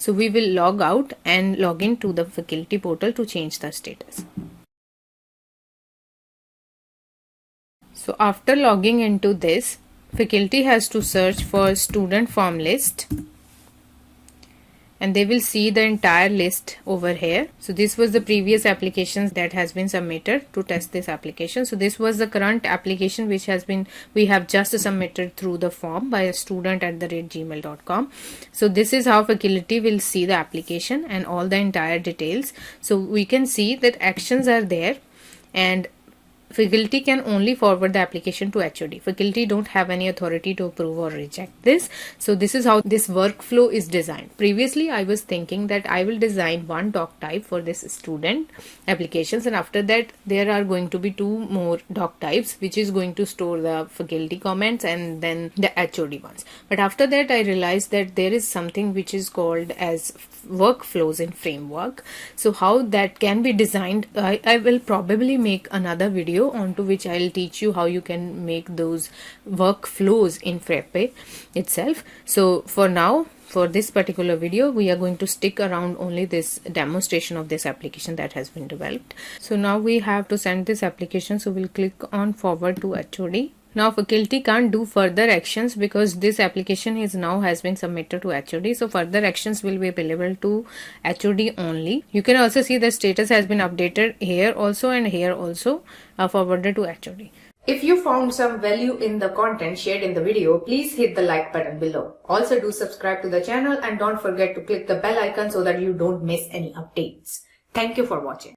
So we will log out and log in to the faculty portal to change the status. So after logging into this, faculty has to search for student form list, and they will see the entire list over here. So this was the previous applications that has been submitted to test this application. So this was the current application which has been, we have just submitted through the form by a student@gmail.com. So this is how faculty will see the application and all the entire details. So we can see that actions are there, and faculty can only forward the application to HOD. Faculty don't have any authority to approve or reject this. So this is how this workflow is designed. Previously, I was thinking that I will design one doc type for this student applications, and after that there are going to be two more doc types which is going to store the faculty comments and then the HOD ones. But after that I realized that there is something which is called as workflows in framework. So how that can be designed, I will probably make another video onto which I'll teach you how you can make those workflows in Frappe itself. So for now, for this particular video, we are going to stick around only this demonstration of this application that has been developed. So now we have to send this application, so we'll click on forward to HOD. Now faculty can't do further actions because this application is now has been submitted to HOD. So further actions will be available to HOD only. You can also see the status has been updated here also and here also, forwarded to HOD. If you found some value in the content shared in the video, please hit the like button below. Also do subscribe to the channel and don't forget to click the bell icon so that you don't miss any updates. Thank you for watching.